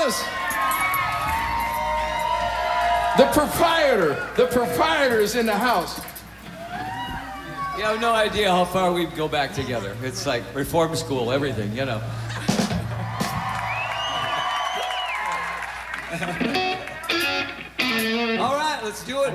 fellas. The proprietor is in the house. You have no idea how far we go back together. It's like reform school, everything, you know. All right, let's do it.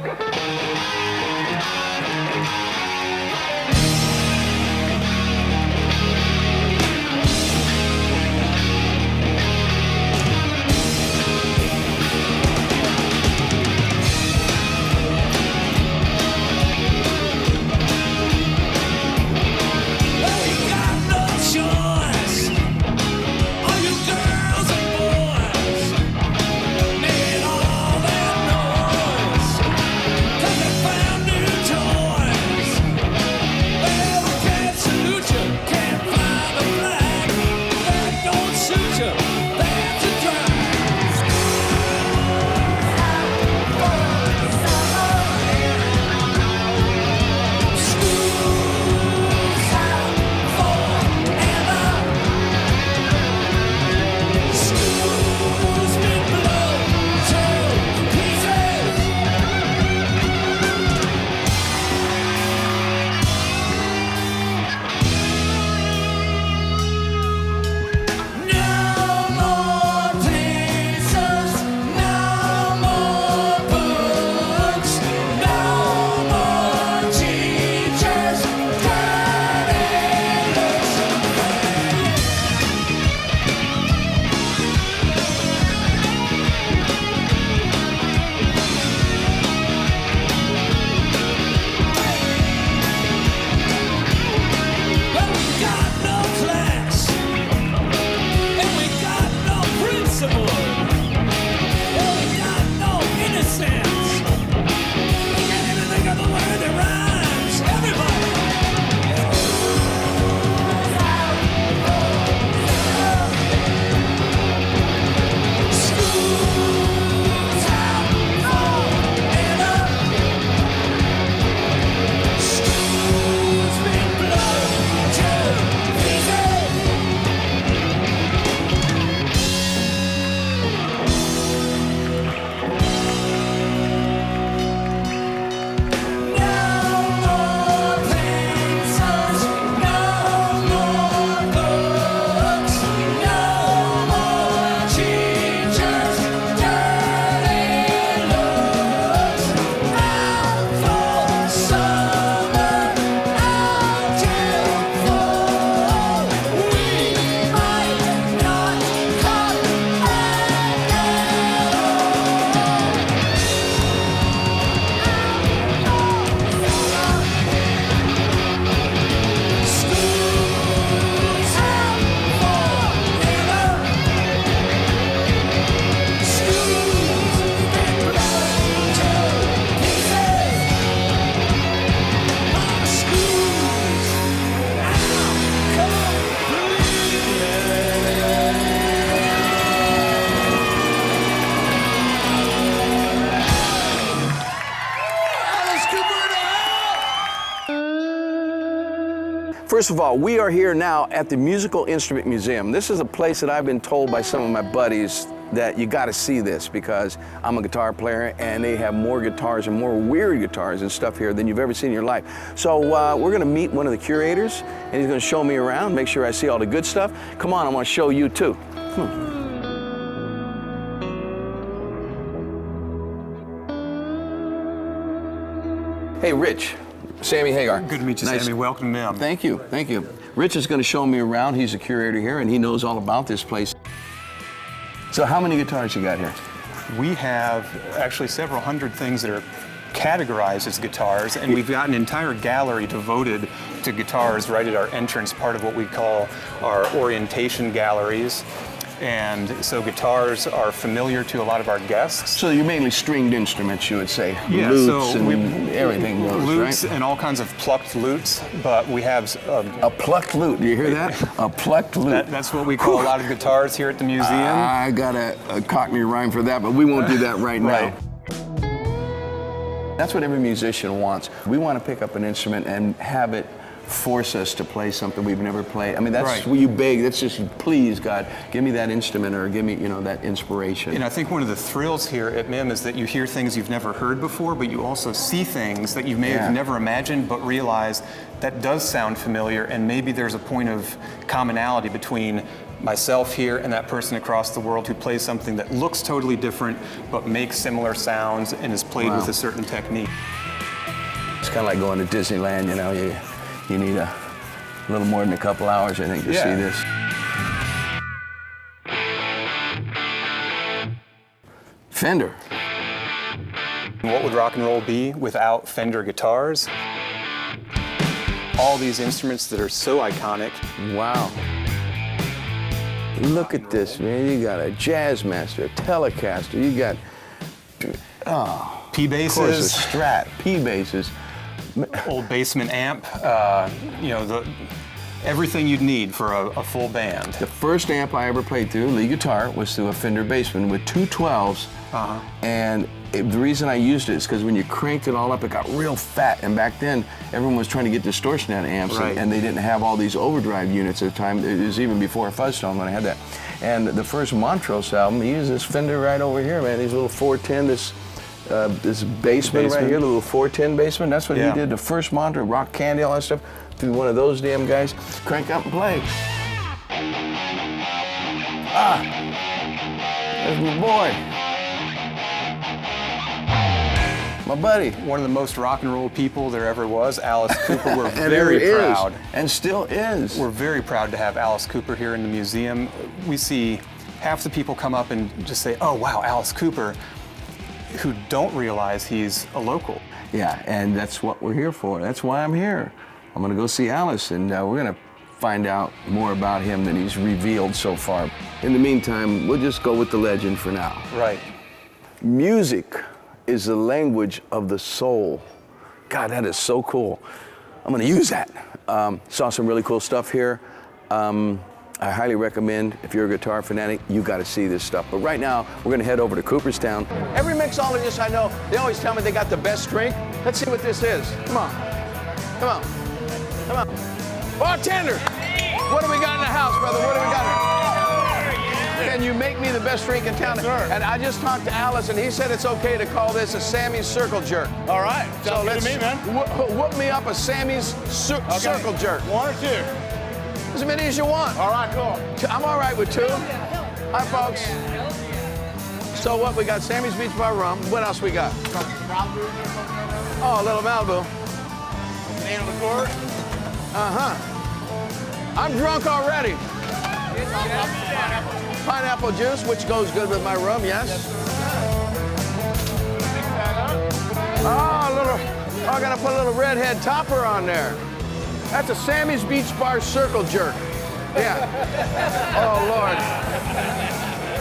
First of all, we are here now at the Musical Instrument Museum. This is a place that I've been told by some of my buddies that you got to see this because I'm a guitar player and they have more guitars and more weird guitars and stuff here than you've ever seen in your life. So we're going to meet one of the curators and he's going to show me around, make sure I see all the good stuff. Come on, I want to show you too. Hey, Rich. Sammy Hagar. Good to meet you, Sammy. Welcome, ma'am. Thank you, thank you. Rich is going to show me around. He's a curator here, and he knows all about this place. So how many guitars you got here? We have actually several hundred things that are categorized as guitars, and we've got an entire gallery devoted to guitars right at our entrance, part of what we call our orientation galleries. And so guitars are familiar to a lot of our guests. So you're mainly stringed instruments, you would say. Yeah, lutes so and everything goes, lutes right? and all kinds of plucked lutes, but we have... a plucked lute, do you hear that? A plucked lute. That's what we call a lot of guitars here at the museum. I got a Cockney rhyme for that, but we won't do that right now. That's what every musician wants. We want to pick up an instrument and have it force us to play something we've never played. I mean, that's Right. what you beg. That's just, please, God, give me that instrument or give me, you know, that inspiration. And I think one of the thrills here at MIM is that you hear things you've never heard before, but you also see things that you may Yeah. have never imagined, but realize that does sound familiar, and maybe there's a point of commonality between myself here and that person across the world who plays something that looks totally different, but makes similar sounds and is played Wow. with a certain technique. It's kind of like going to Disneyland, you know, you need a little more than a couple hours, I think, to see this. Fender. What would rock and roll be without Fender guitars? All these instruments that are so iconic. Wow. Look at this, man. You got a Jazz Master, a Telecaster, you got, P of course, a basses, Strat, P basses. old basement amp, you know, everything you'd need for a full band. The first amp I ever played through, lead guitar, was through a Fender Bassman with two 12s. And the reason I used it is because when you cranked it all up, it got real fat. And back then, everyone was trying to get distortion out of amps, Right. and they didn't have all these overdrive units at the time. It was even before Fuzztone when I had that. And the first Montrose album, he used this Fender right over here, man. These little 410, this Bassman right here, the little 410 Bassman. That's what Yeah. he did. The first Montrose, Rock Candy, all that stuff, through one of those damn guys. Crank up and play. There's my boy. My buddy. One of the most rock and roll people there ever was, Alice Cooper. We're And very it is, proud. and still is. We're very proud to have Alice Cooper here in the museum. We see half the people come up and just say, oh, wow, Alice Cooper, who don't realize he's a local. Yeah, and that's what we're here for. That's why I'm here. I'm gonna go see Alice, and we're gonna find out more about him than he's revealed so far. In the meantime, we'll just go with the legend for now. Right. Music is the language of the soul. God, that is so cool. I'm gonna use that. Saw some really cool stuff here. I highly recommend, if you're a guitar fanatic, you gotta see this stuff. But right now, we're gonna head over to Cooperstown. Every mixologist I know, they always tell me they got the best drink. Let's see what this is. Come on, come on, come on. Bartender, what do we got in the house, brother? What do we got? Can you make me the best drink in town? Sure. And I just talked to Alice, and he said it's okay to call this a Sammy's Circle Jerk. All right. Sounds good to me, man. Whoop me up a Sammy's Circle Jerk. One or two. As many as you want. All right, cool. I'm all right with two. Hi, folks. So what, we got Sammy's Beach Bar rum. What else we got? Oh, a little Malibu. Name of the court. I'm drunk already. Pineapple juice, which goes good with my rum, yes. Oh, I gotta put a little redhead topper on there. That's a Sammy's Beach Bar Circle Jerk. Yeah. Oh, Lord.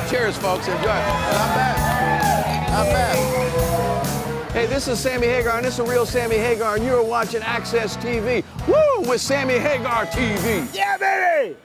Cheers, folks. Enjoy. Not bad. Not bad. Hey, this is Sammy Hagar, and this is real Sammy Hagar, and you're watching AXS TV. Woo! With Sammy Hagar TV. Yeah, baby!